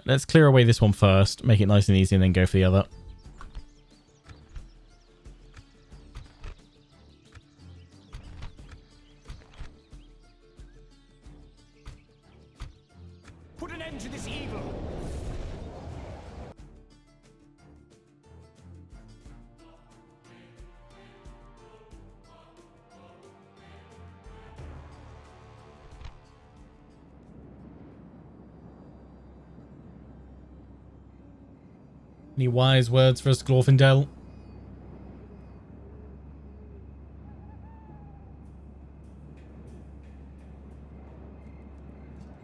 Let's clear away this one first, make it nice and easy, and then go for the other. Put an end to this evil. Any wise words for us, Glorfindel?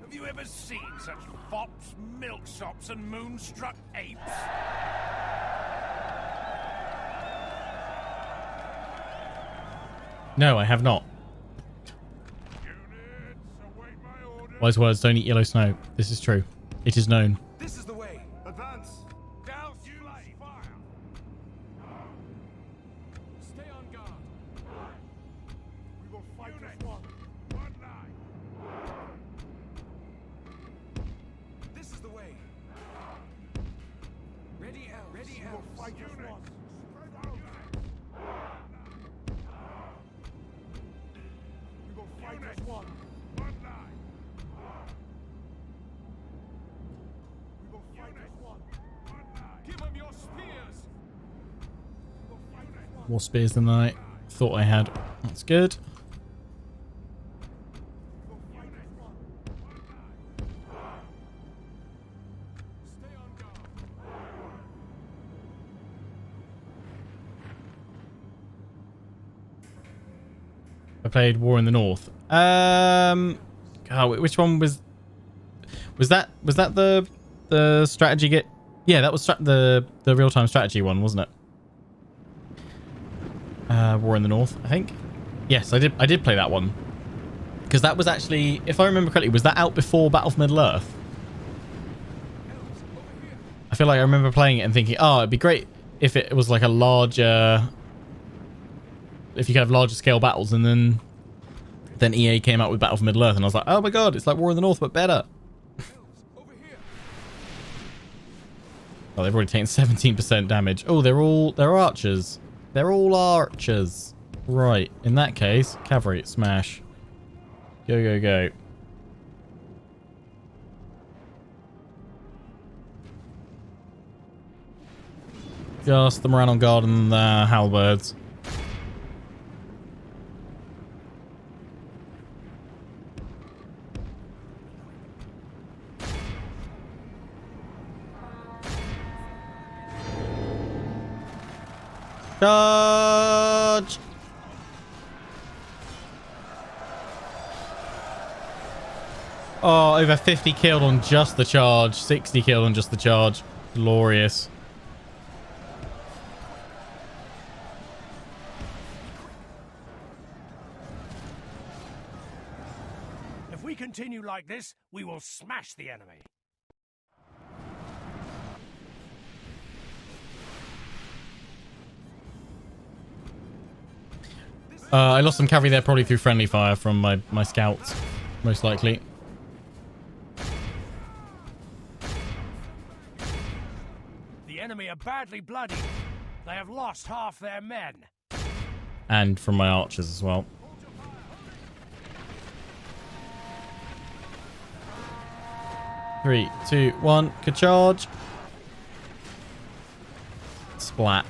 Have you ever seen such fops, milksops, and moonstruck apes? No, I have not. Units, await my orders. Wise words, don't eat yellow snow. This is true. It is known. This is the way. Advance. Douse flame. Fire. Stay on guard. We will fight as one. One line. This is the way. Ready, Elves. Ready, Elves. We will fight as one. We will fight as one. One line. We will fight as one. One line. Give them your spears. We will fight as one. More spears than I thought I had. That's good. We will fight as one. One line. Stay on guard. I played War in the North. Oh, which one was that the strategy get? Yeah, that was the real-time strategy one, wasn't it? War in the North, I think. Yes, I did play that one. Because that was actually, if I remember correctly, was that out before Battle for Middle-earth? I feel like I remember playing it and thinking, oh, it'd be great if it was like a larger, if you could have larger scale battles, and then EA came out with Battle for Middle-earth, and I was like, oh my god, it's like War in the North, but better. Oh, they've already taken 17% damage. Oh, they're archers. They're all archers. Right, in that case, cavalry, smash. Go, go, go. Just them around on guard and halberds. Charge! Oh, over 50 killed on just the charge. 60 killed on just the charge. Glorious. If we continue like this, we will smash the enemy. I lost some cavalry there, probably through friendly fire from my scouts, most likely. The enemy are badly bloodied. They have lost half their men. And from my archers as well. Three, two, one, good charge. Splat.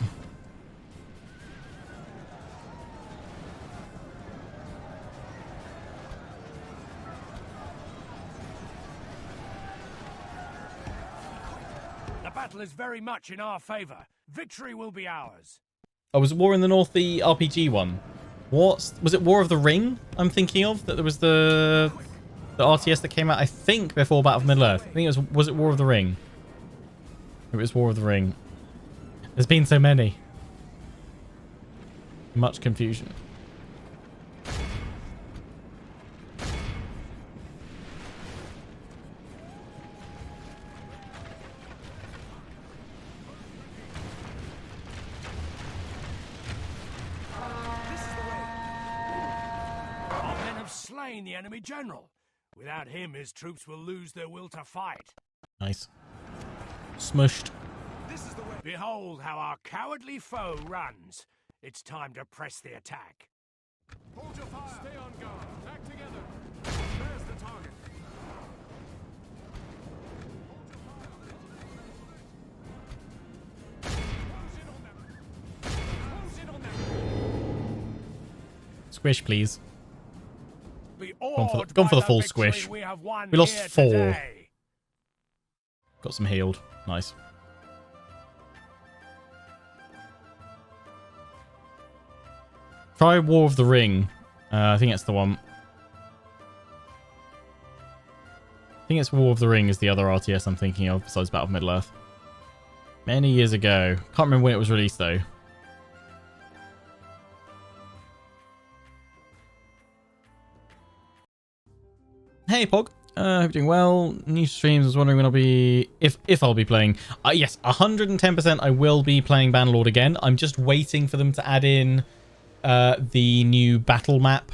The battle is very much in our favor. Victory will be ours. Oh, was War in the North the RPG one? Was it War of the Ring I'm thinking of? That there was the RTS that came out, I think, before Battle for Middle-earth. I think it was it War of the Ring? It was War of the Ring. There's been so many. Much confusion. Our men have slain the enemy general. Without him, his troops will lose their will to fight. Nice. Smushed. Behold how our cowardly foe runs. It's time to press the attack. Hold your fire. Stay on guard. Act together. There's the target. Close in on them. Close in on them. Squish, please. Be Gone for awed the by full victory squish. We have won We lost here 4. today. Got some healed. Nice. Try War of the Ring. I think that's the one. I think it's War of the Ring is the other RTS I'm thinking of besides Battle of Middle-earth. Many years ago. Can't remember when it was released though. Hey Pog. Hope you're doing well. New streams. I was wondering when I'll be... If I'll be playing. Yes, 110% I will be playing Bannerlord again. I'm just waiting for them to add in the new battle map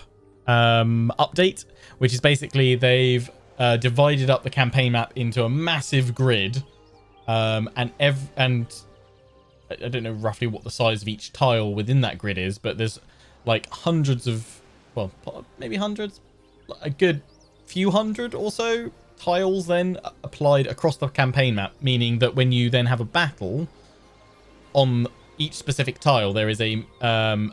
update, which is basically they've divided up the campaign map into a massive grid, and I don't know roughly what the size of each tile within that grid is, but there's like hundreds of, well, maybe hundreds, a good few hundred or so tiles then applied across the campaign map, meaning that when you then have a battle on each specific tile, there is a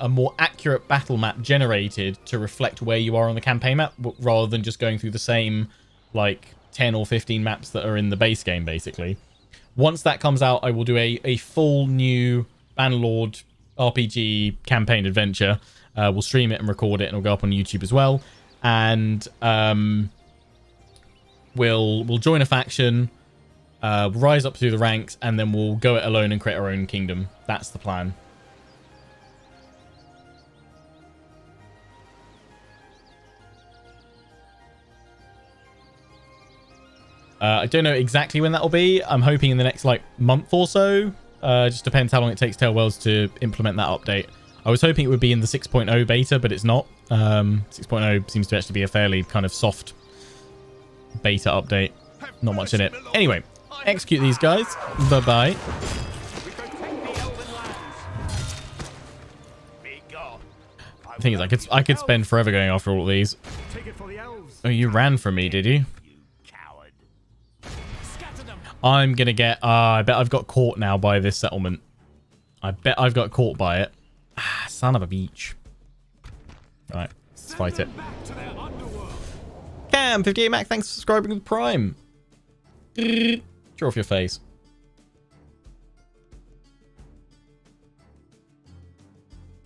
more accurate battle map generated to reflect where you are on the campaign map, rather than just going through the same like 10 or 15 maps that are in the base game. Basically, once that comes out, I will do a full new Bannerlord RPG campaign adventure. We'll stream it and record it, and it'll go up on YouTube as well. And we'll join a faction, rise up through the ranks, and then we'll go it alone and create our own kingdom. That's the plan. I don't know exactly when that'll be. I'm hoping in the next like month or so. Just depends how long it takes Tailworlds to implement that update. I was hoping it would be in the 6.0 beta, but it's not. 6.0 seems to actually be a fairly kind of soft beta update. Not much in it. Anyway, execute these guys. Bye-bye. The thing is, I could spend forever going after all of these. Take it for the elves. Oh, you ran from me, did you? I'm gonna get... I bet I've got caught now by this settlement. I bet I've got caught by it. Ah, son of a beach. Right, let's fight it. Cam, 58 Mac, thanks for subscribing with Prime. Draw off your face.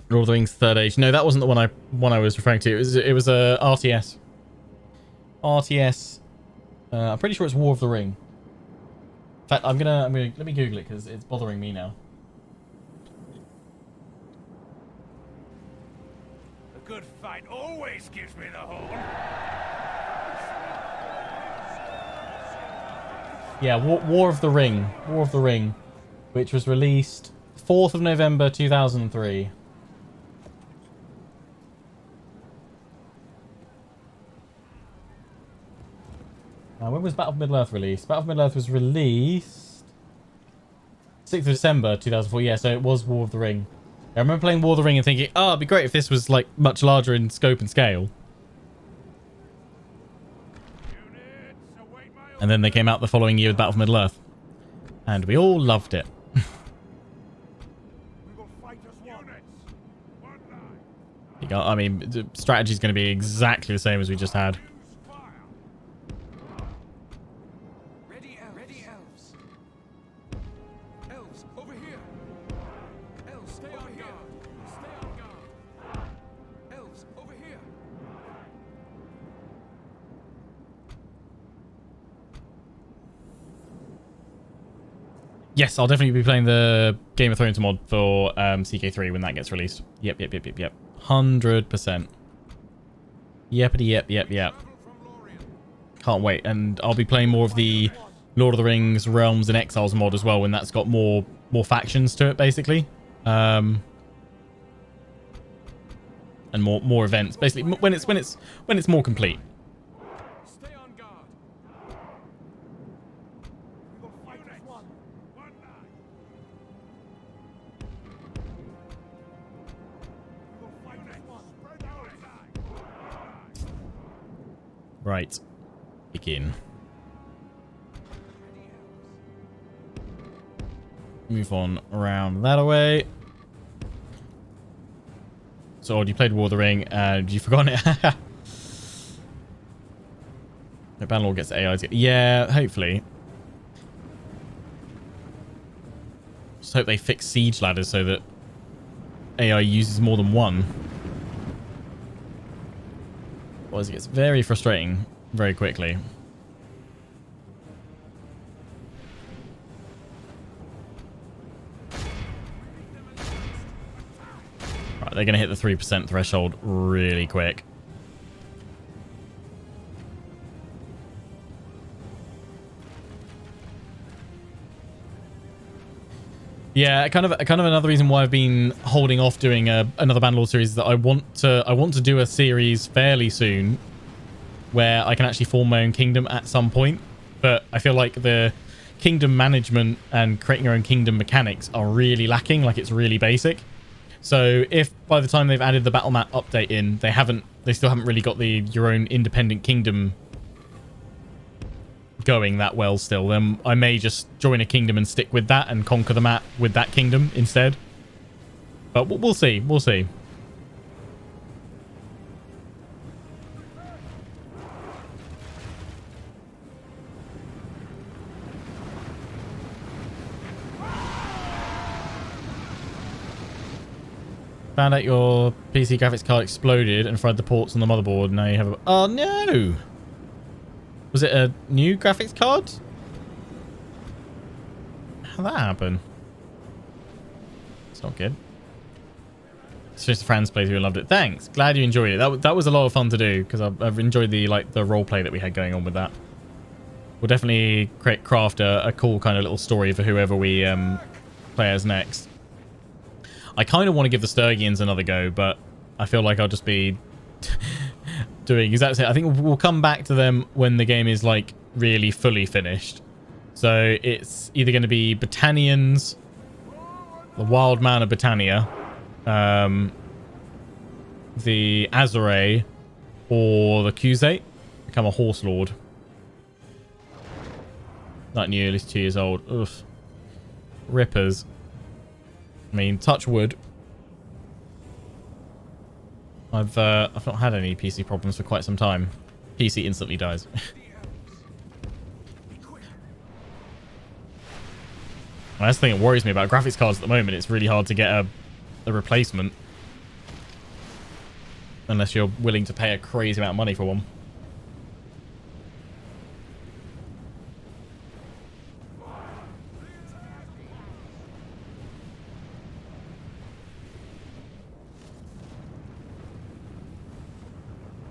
Lord of the Rings Third Age. No, that wasn't the one I was referring to. It was a RTS. RTS. I'm pretty sure it's War of the Ring. In fact, I'm gonna let me Google it because it's bothering me now. A good fight always gives me the horn. Yeah, War of the Ring. War of the Ring, which was released 4th of November 2003. When was Battle of Middle-earth released? Battle of Middle-earth was released 6th of December 2004. Yeah, so it was War of the Ring. I remember playing War of the Ring and thinking, oh, it'd be great if this was like much larger in scope and scale. And then they came out the following year with Battle of Middle-earth. And we all loved it. I mean, the strategy is going to be exactly the same as we just had. Ready, elves. Elves, over here. Elves, stay on guard. Stay on guard. Elves, over here. Yes, I'll definitely be playing the Game of Thrones mod for CK3 when that gets released. Yep. 100%. Yep. Can't wait. And I'll be playing more of the Lord of the Rings Realms and Exiles mod as well when that's got more factions to it, basically. And more events. Basically, when it's more complete. Stay on guard. Right. Begin. Move on around that way. So, you played War of the Ring and you've forgotten it. The Bannerlord gets AI. Yeah, hopefully. Just hope they fix siege ladders so that AI uses more than one. Otherwise, it gets very frustrating very quickly. Right, they're going to hit the 3% threshold really quick. Yeah, kind of another reason why I've been holding off doing another Bannerlord series is that I want to do a series fairly soon where I can actually form my own kingdom at some point. But I feel like the kingdom management and creating your own kingdom mechanics are really lacking. Like, it's really basic. So if by the time they've added the battle map update in, they still haven't really got your own independent kingdom going that well still, then I may just join a kingdom and stick with that and conquer the map with that kingdom instead. But we'll see. We'll see. Found out your PC graphics card exploded and fried the ports on the motherboard. Now you have a... Oh, no! Was it a new graphics card? How'd that happen? It's not good. It's just a Fran's playthrough and loved it. Thanks. Glad you enjoyed it. That was a lot of fun to do because I've enjoyed the role play that we had going on with that. We'll definitely craft a cool kind of little story for whoever we play as next. I kind of want to give the Sturgians another go, but I feel like I'll just be doing exactly. I think we'll come back to them when the game is like really fully finished. So it's either going to be Battanians, the Wild Man of Battania, the Azuray, or the Khuzait. Become a Horse Lord. Not new, at least 2 years old. Ugh. Rippers. I mean, touch wood. I've not had any PC problems for quite some time. PC instantly dies. Well, that's the thing that worries me about graphics cards at the moment. It's really hard to get a replacement. Unless you're willing to pay a crazy amount of money for one.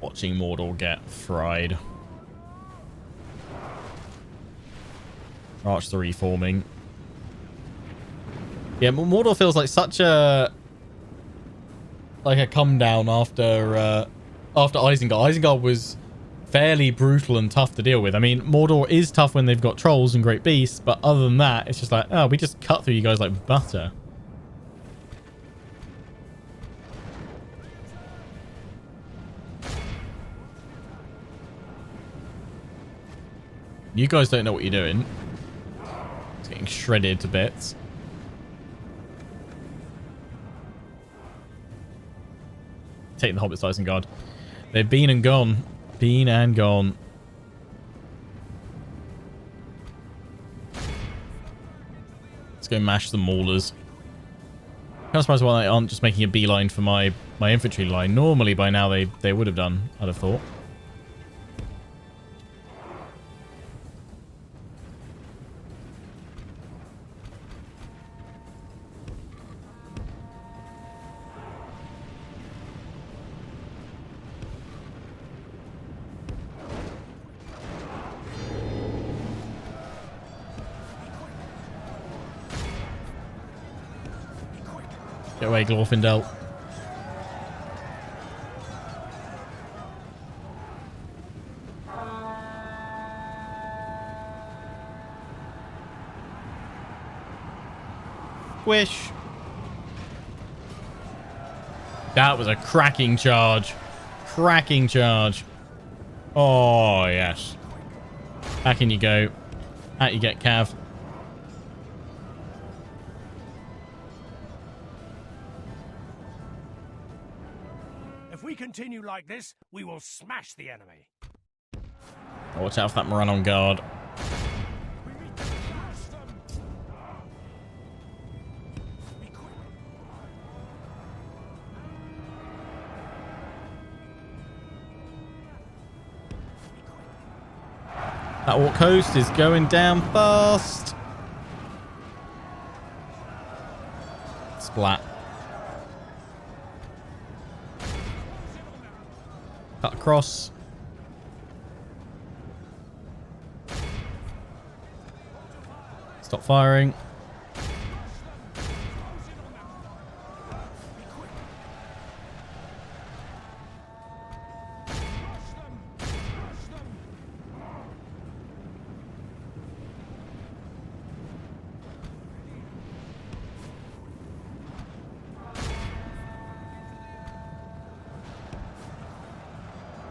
Watching Mordor get fried. Arch 3 forming. Yeah, Mordor feels like such a come down after Isengard. Isengard was fairly brutal and tough to deal with. I mean, Mordor is tough when they've got trolls and great beasts, but other than that, it's just like, oh, we just cut through you guys like butter. You guys don't know what you're doing. It's getting shredded to bits. Taking the Hobbits, Isengard. They've been and gone. Been and gone. Let's go mash the maulers. I'm surprised why they aren't just making a beeline for my infantry line. Normally by now they would have done, I'd have thought. Get away, Glorfindel. Squish. That was a cracking charge. Cracking charge. Oh, yes. Back in you go. Out you get, Cav. If we continue like this, we will smash the enemy. Watch out for that Moran on guard. That Orc host is going down fast. Splat. Cut across. Stop firing.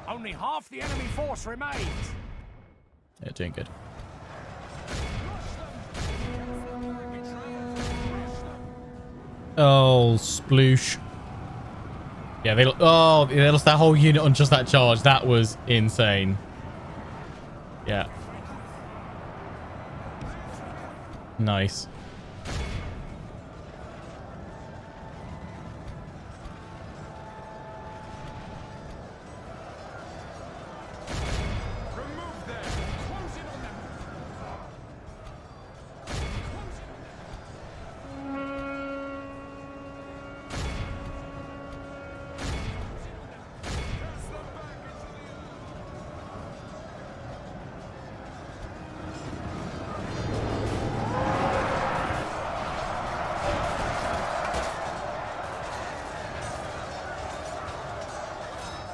Only half the enemy force remains. Yeah, doing good. Oh, sploosh. Yeah, they lost that whole unit on just that charge. That was insane. Yeah. Nice.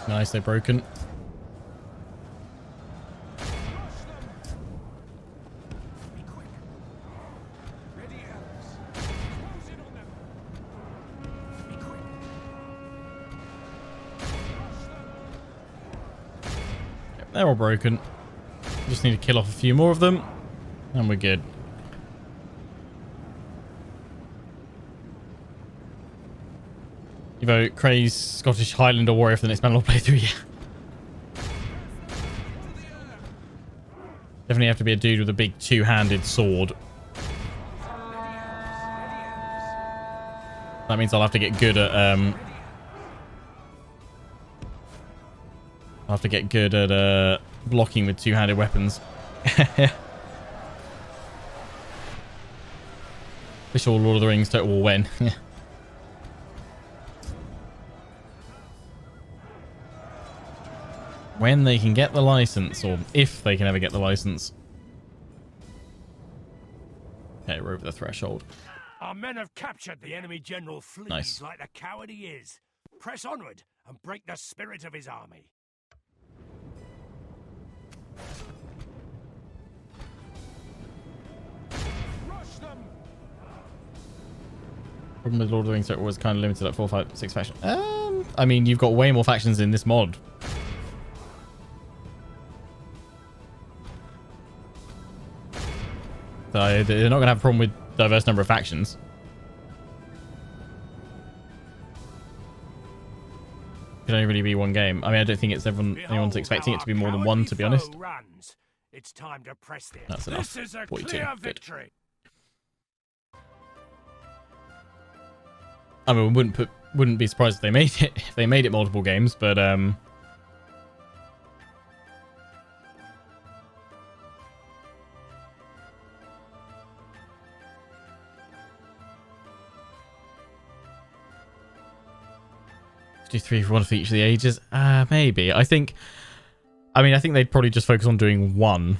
Nice, they're broken. Yep, they're all broken. Just need to kill off a few more of them, and we're good. You vote Craze Scottish Highlander Warrior for the next Manor playthrough, yeah. Definitely have to be a dude with a big two-handed sword. That means I'll have to get good at blocking with two-handed weapons. Official Lord of the Rings Total War when. When they can get the license, or if they can ever get the license. Okay, we're over the threshold. Our men have captured the enemy general flees Nice. like the coward he is. Press onward and break the spirit of his army. Rush them. Problem with Lord of the Rings Total War was kind of limited at 4, 5, 6 factions. I mean, you've got way more factions in this mod. So they're not going to have a problem with diverse number of factions. Can only really be one game. I mean, I don't think it's anyone's expecting it to be more than one, to be honest. Runs. It's time to press this. That's enough. This is a 42. clear Good. victory. I mean, we wouldn't be surprised if they made it multiple games, but 53 for one of each of the ages. Maybe. I think they'd probably just focus on doing one,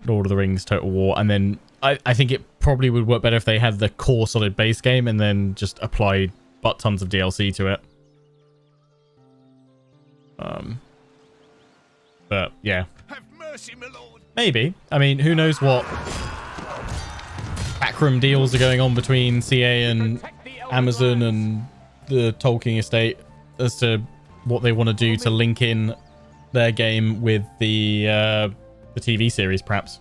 Lord of the Rings Total War, and then I think it probably would work better if they had the core solid base game and then just applied butt tons of DLC to it. But yeah. Have mercy, my lord. Maybe. I mean, who knows what backroom deals are going on between CA and Amazon and the Tolkien estate as to what they want to do to link in their game with the TV series, perhaps.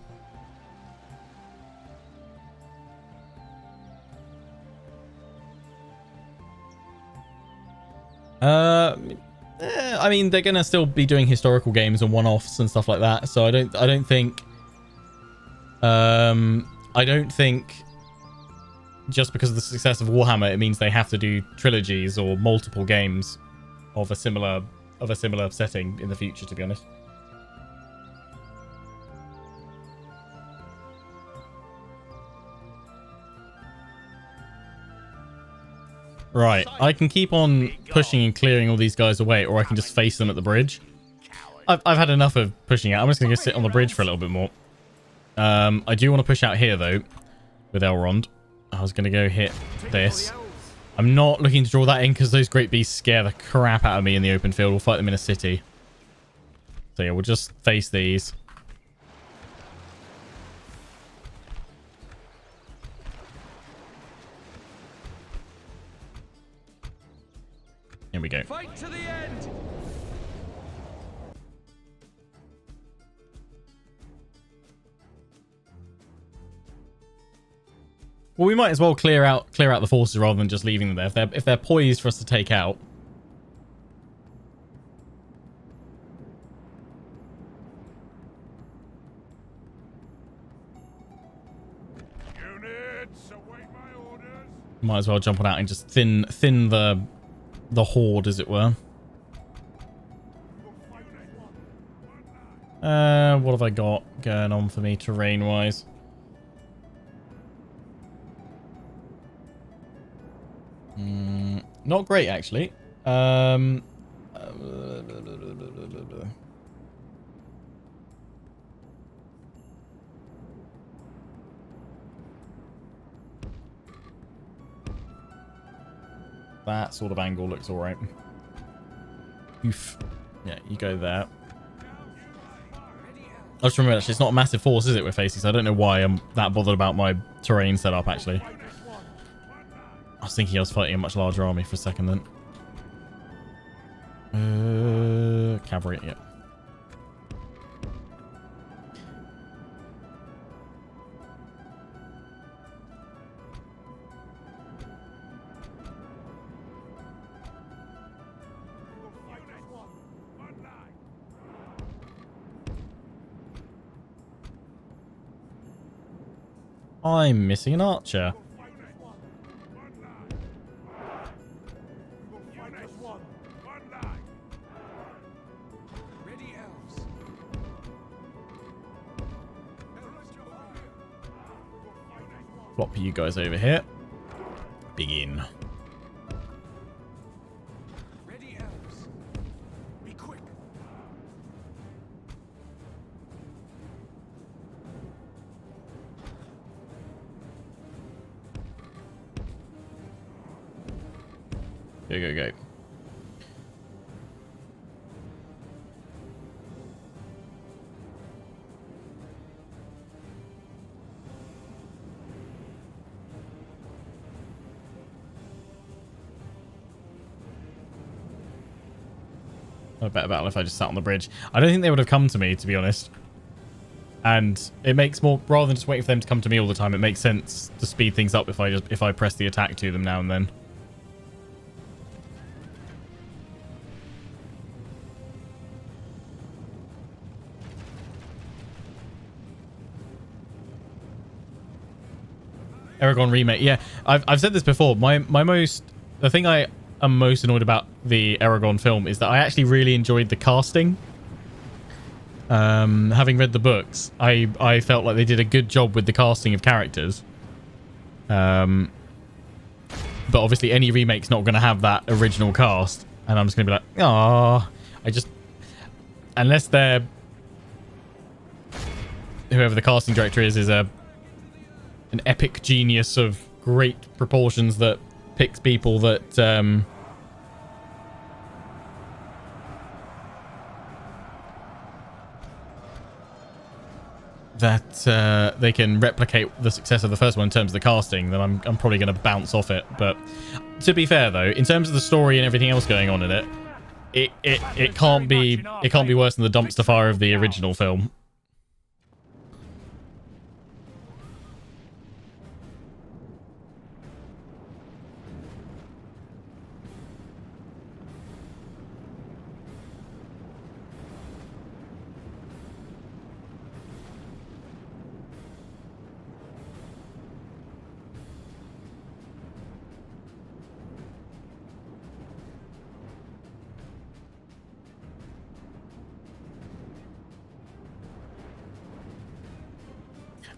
I mean, they're gonna still be doing historical games and one-offs and stuff like that. So I don't think just because of the success of Warhammer, it means they have to do trilogies or multiple games of a similar setting in the future, to be honest. Right, I can keep on pushing and clearing all these guys away, or I can just face them at the bridge. I've had enough of pushing out. I'm just going to go sit on the bridge for a little bit more. I do want to push out here, though, with Elrond. I was going to go hit this. I'm not looking to draw that in because those great beasts scare the crap out of me in the open field. We'll fight them in a city. So yeah, we'll just face these. Here we go. Fight to the end. Well, we might as well clear out the forces rather than just leaving them there. If they're poised for us to take out. Units, await my orders. Might as well jump on out and just thin the horde, as it were. What have I got going on for me terrain-wise? Not great, actually. That sort of angle looks all right. Oof. Yeah, you go there. I just remember, actually, it's not a massive force, is it, we're facing? So I don't know why I'm that bothered about my terrain setup, actually. I was thinking I was fighting a much larger army for a second then. Cavalry, yeah. I'm missing an archer. Ready, Elves. Flop you guys over here. Begin. Ready, Elves. Be quick. Go, go, go. A better battle if I just sat on the bridge. I don't think they would have come to me, to be honest. And it makes more, rather than just waiting for them to come to me all the time, it makes sense to speed things up if I press the attack to them now and then. Eragon remake. Yeah, I've said this before. The thing I am most annoyed about the Eragon film is that I actually really enjoyed the casting. Having read the books, I felt like they did a good job with the casting of characters. But obviously any remake's not going to have that original cast, and I'm just going to be like, ah, unless they're, whoever the casting director is an epic genius of great proportions that picks people that they can replicate the success of the first one in terms of the casting, then I'm probably going to bounce off it. But to be fair, though, in terms of the story and everything else going on in it, it can't be worse than the dumpster fire of the original film.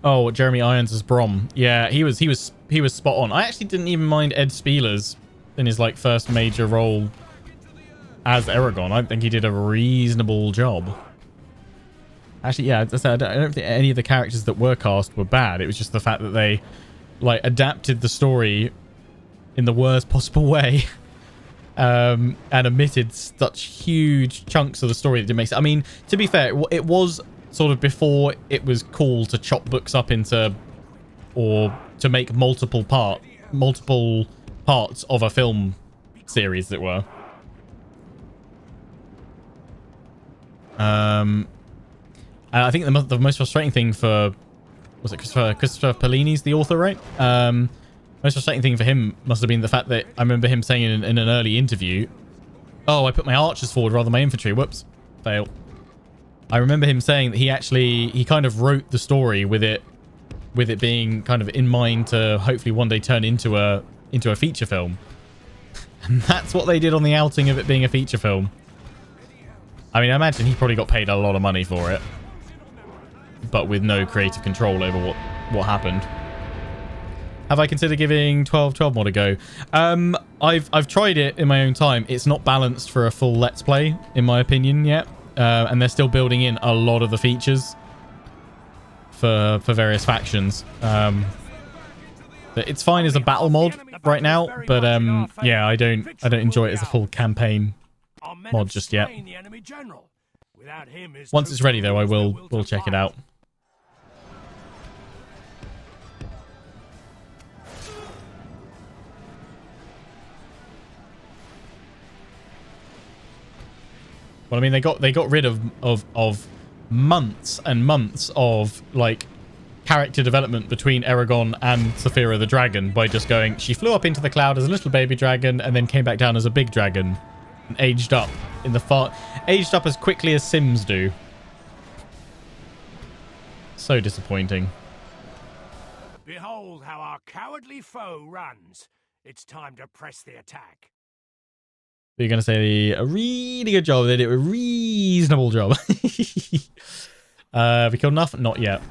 Oh, Jeremy Irons as Brom. Yeah, he was spot on. I actually didn't even mind Ed Spielers in his like first major role as Aragorn. I think he did a reasonable job. Actually, yeah, as I said, I don't think any of the characters that were cast were bad. It was just the fact that they like adapted the story in the worst possible way, and omitted such huge chunks of the story that didn't make sense. I mean, to be fair, it was sort of before it was cool to chop books up into, or to make multiple parts of a film series, as it were. And I think the most frustrating thing for, was it Christopher Paolini's the author, right? Most frustrating thing for him must have been the fact that I remember him saying in an early interview, "Oh, I put my archers forward rather than my infantry. Whoops, fail." I remember him saying that he kind of wrote the story with it being kind of in mind to hopefully one day turn into a feature film. And that's what they did on the outing of it being a feature film. I mean, I imagine he probably got paid a lot of money for it, but with no creative control over what happened. Have I considered giving 12 more to go? I've tried it in my own time. It's not balanced for a full Let's Play, in my opinion, yet. And they're still building in a lot of the features for various factions. It's fine as a battle mod right now, but yeah, I don't enjoy it as a full campaign mod just yet. Once it's ready, though, we'll check it out. Well, I mean, they got rid of months and months of like character development between Aragorn and Saphira the dragon by just going, she flew up into the cloud as a little baby dragon and then came back down as a big dragon and aged up as quickly as Sims do. So disappointing. Behold how our cowardly foe runs. It's time to press the attack. You're going to say a really good job. They did a reasonable job. Have we killed enough? Not yet.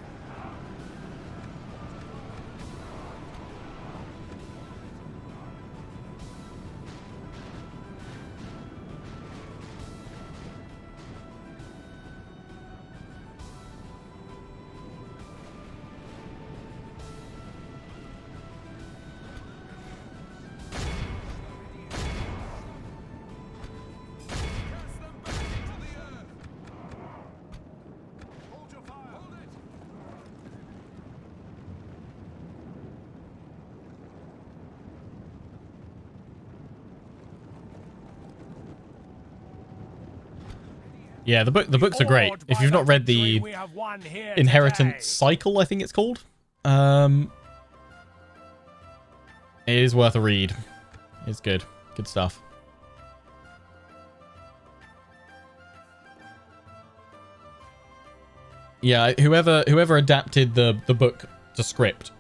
Yeah, the books are great. If you've not read the Inheritance Cycle, I think it's called, it is worth a read. It's good. Good stuff. Yeah, whoever adapted the book to script.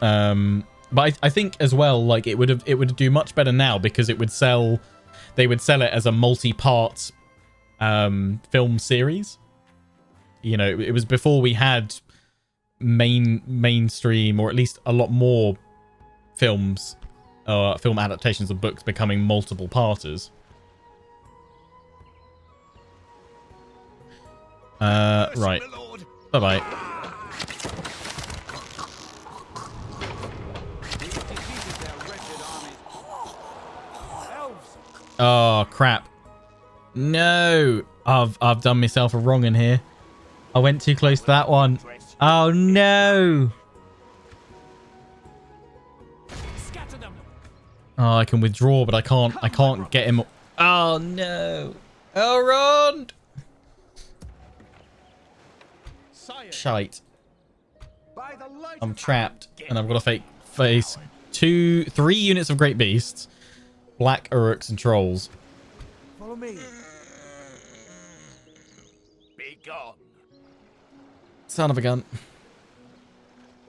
But I think as well, like it would do much better now because they would sell it as a multi-part film series. You know, it was before we had mainstream, or at least a lot more film adaptations of books becoming multiple parters. Right. Bye-bye. Oh, crap. No. I've done myself a wrong in here. I went too close to that one. Oh, no. Oh, I can withdraw, but I can't get him. Oh, no. Elrond! Sire, Shite. by the light I'm of trapped, and I've got to face 3 units of great beasts, black Uruks, and trolls. follow me. Be gone. Son of a gun.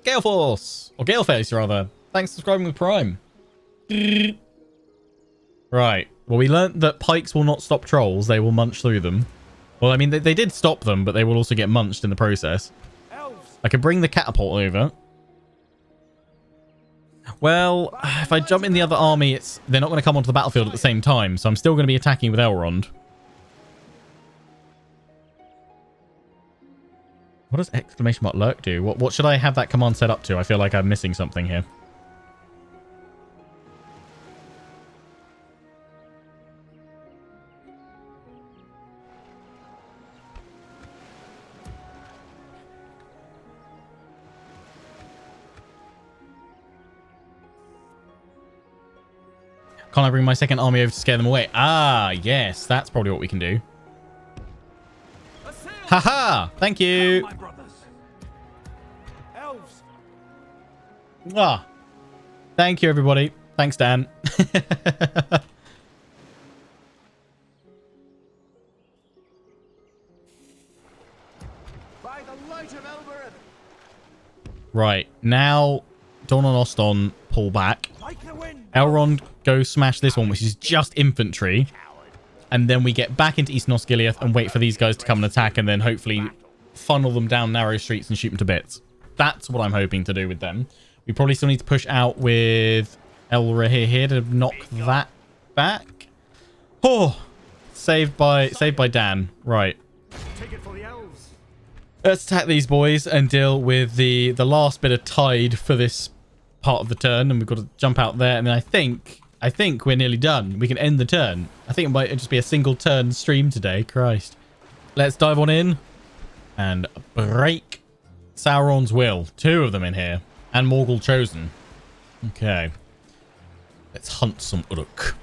Gale Force! Or Gale Face, rather. Thanks for subscribing with Prime. Right. Well, we learnt that pikes will not stop trolls. They will munch through them. Well, I mean, they did stop them, but they will also get munched in the process. Elves, I could bring the catapult over. Well, if I jump in the other army, they're not going to come onto the battlefield at the same time, so I'm still going to be attacking with Elrond. What does exclamation mark lurk do? What should I have that command set up to? I feel like I'm missing something here. Can't I bring my second army over to scare them away? Ah, yes. That's probably what we can do. Haha! Thank you! my brothers. Elves, Ah. Thank you, everybody. Thanks, Dan. by the light of Elrond, Right. Now, Dawn and Oston pull back. like the wind. Elrond go smash this one, which is just infantry. And then we get back into Eastern Osgiliath and wait for these guys to come and attack, and then hopefully funnel them down narrow streets and shoot them to bits. That's what I'm hoping to do with them. We probably still need to push out with Elra here to knock that back. Oh, saved by Dan. Right. Take it for the elves. Let's attack these boys and deal with the last bit of tide for this part of the turn, and we've got to jump out there, and then I think we're nearly done. We can end the turn. I think it might just be a single turn stream today. Christ. Let's dive on in and break Sauron's will. 2 of them in here. And Morgul Chosen. Okay. Let's hunt some Uruk.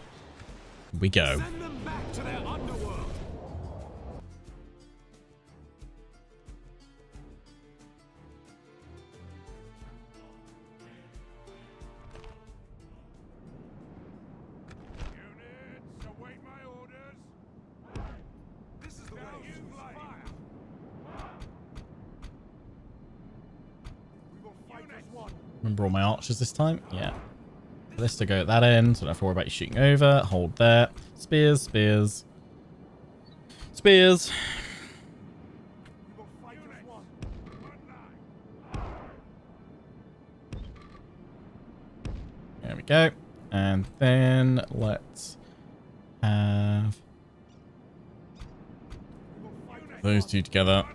Here we go. Send them back to their underworld. Units, await my orders. This is the way. Fire. We will fight as one. Remember all my archers this time? Yeah. This to go at that end, so I don't have to worry about you shooting over. Hold there. Spears, spears. Spears. We will fight as one. There we go. And then let's have those 2 together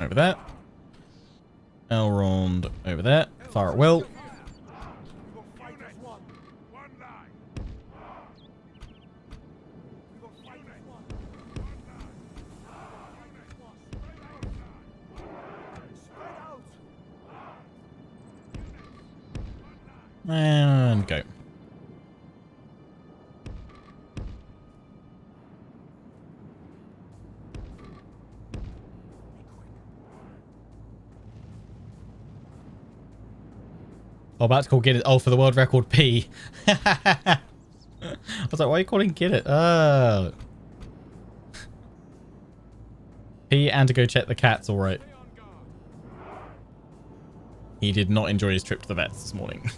over there. Elrond over there. Fire at will. We will fight as one. One line. We will fight as one. Spread out. And go. Oh, about to call Get It. Oh, for the world record P. I was like, why are you calling Get It? Oh. P and to go check the cats, all right. He did not enjoy his trip to the vets this morning.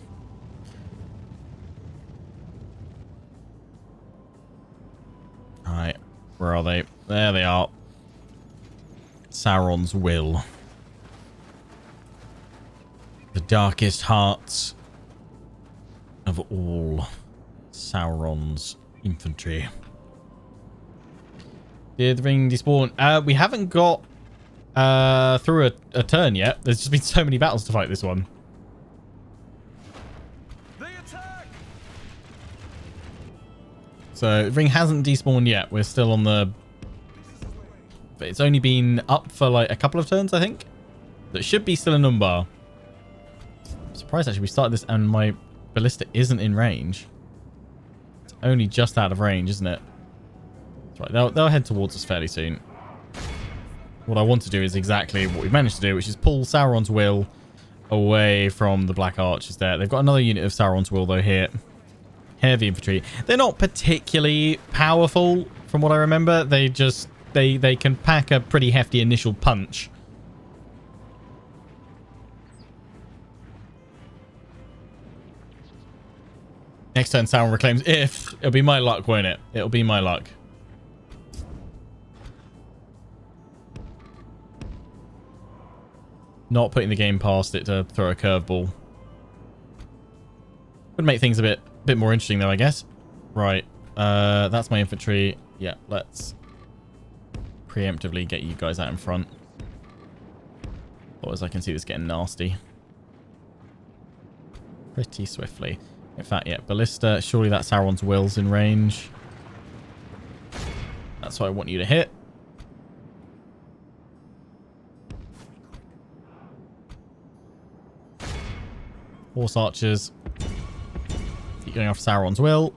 Alright, where are they? There they are. Sauron's will. The darkest hearts of all Sauron's infantry. Did the ring despawn? We haven't got through a turn yet. There's just been so many battles to fight this one. They attack. So the ring hasn't despawned yet. We're still on the... But it's only been up for like a couple of turns, I think. So it should be still in Umbar. I'm surprised actually we started this and my ballista isn't in range. It's only just out of range, isn't it? That's right. They'll head towards us fairly soon. What I want to do is exactly what we've managed to do, which is pull Sauron's Will away from the Black Archers there. They've got another unit of Sauron's Will, though, here. Heavy infantry. They're not particularly powerful, from what I remember. They just... They can pack a pretty hefty initial punch. Next turn, Sauron reclaims. It'll be my luck, won't it? It'll be my luck. Not putting the game past it to throw a curveball. Would make things a bit more interesting, though, I guess. Right. That's my infantry. Yeah, let's preemptively get you guys out in front. Otherwise, I can see this getting nasty. Pretty swiftly. In fact, yeah, Ballista. Surely that Sauron's Will's in range. That's what I want you to hit. Horse archers. Keep going off Sauron's Will.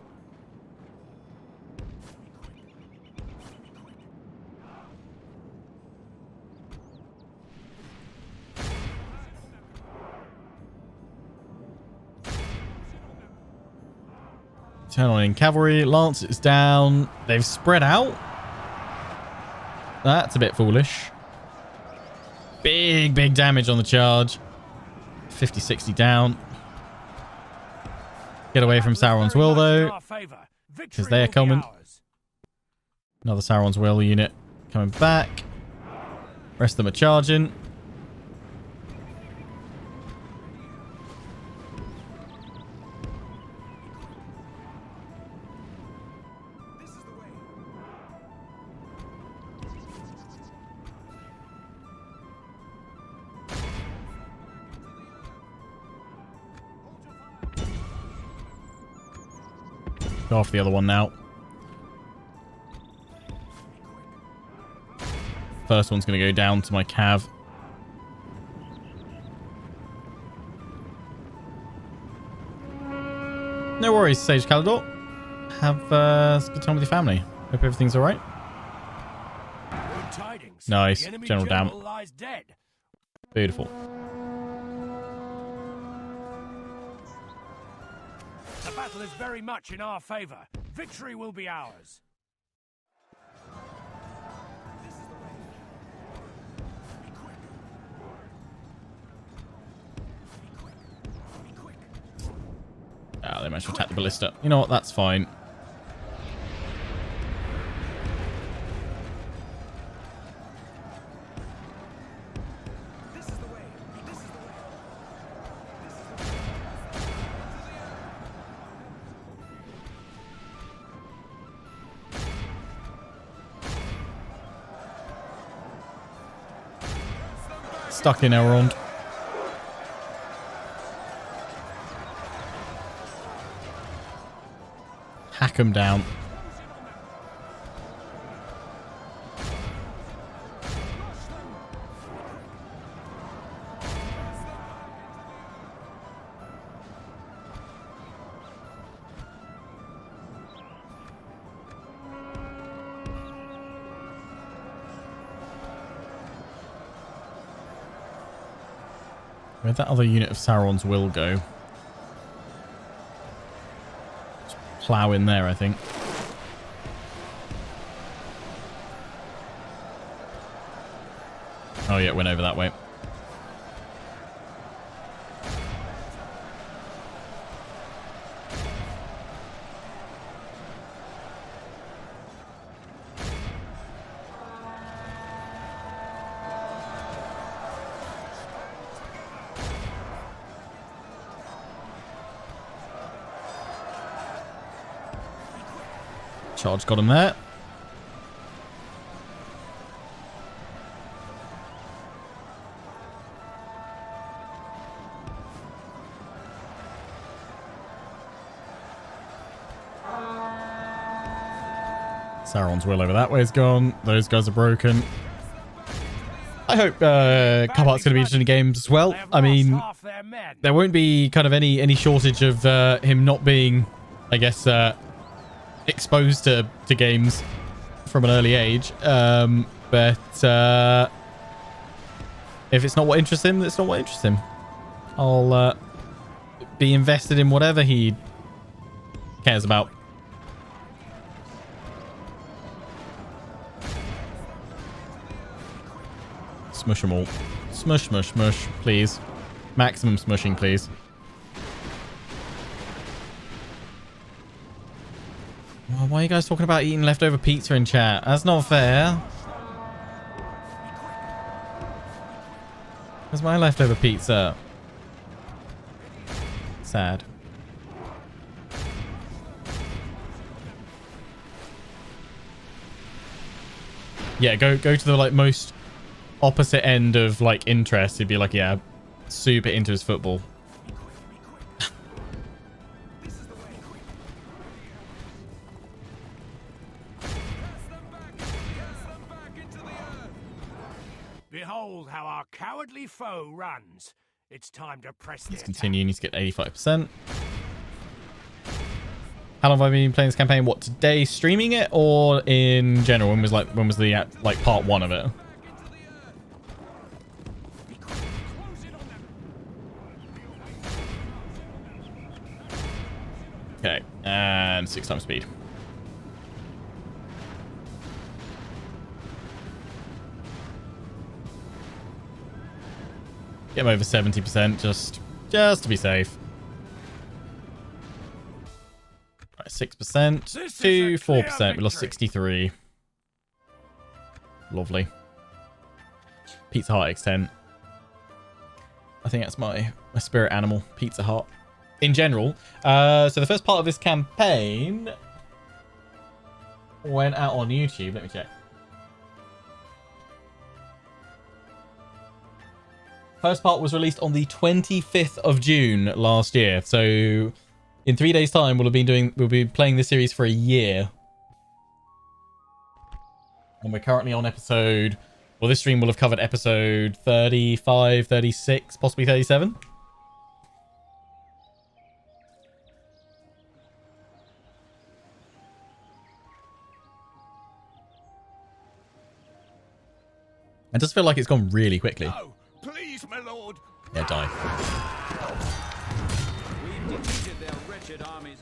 Turn on in cavalry. Lance is down. They've spread out. That's a bit foolish. Big damage on the charge. 50-60 down. Get away from Sauron's Will, though, because they're coming. Another Sauron's Will unit coming back. Rest of them are charging. Go off the other one now. First one's going to go down to my cav. No worries, Sage Calidor. Have a good time with your family. Hope everything's all right. Good tidings. Nice. The enemy General down. lies dead. Beautiful. The battle is very much in our favor. Victory will be ours. Ah, they managed to attack the ballista. You know what? That's fine. Stuck in Elrond. Hack him down. Where'd that other unit of Sauron's Will go? Just plow in there, I think. Oh yeah, it went over that way. Charge got him there. Sauron's Will over that way is gone. Those guys are broken. I hope Cupheart's going to be interesting games as well. I mean, there won't be kind of any shortage of him not being, I guess, exposed to games from an early age. But if it's not what interests him, it's not what interests him. I'll be invested in whatever he cares about. Smush them all. Smush, smush, smush, please. Maximum smushing, please. Well, why are you guys talking about eating leftover pizza in chat? That's not fair. Where's my leftover pizza? Sad. Yeah, go to the like most opposite end of like interest. He'd be like, yeah, super into his football. Behold how our cowardly foe runs. It's time to press the Let's attack. continue. Need to get 85%. How long have I been playing this campaign? What, today streaming it or in general? When was the like part 1 of it? Okay, and 6 times speed. Get him over 70% just to be safe. Right, 6% to 4%. We lost 63. Lovely. Pizza Hut extent. I think that's my spirit animal, Pizza Hut. In general. So the first part of this campaign went out on YouTube. Let me check. First part was released on the 25th of June last year. So in 3 days' time, we'll be playing this series for a year. And we're currently on episode... Well, this stream will have covered episode 35, 36, possibly 37. It does feel like it's gone really quickly. No, please, my lord. Yeah, die. We've defeated their wretched armies.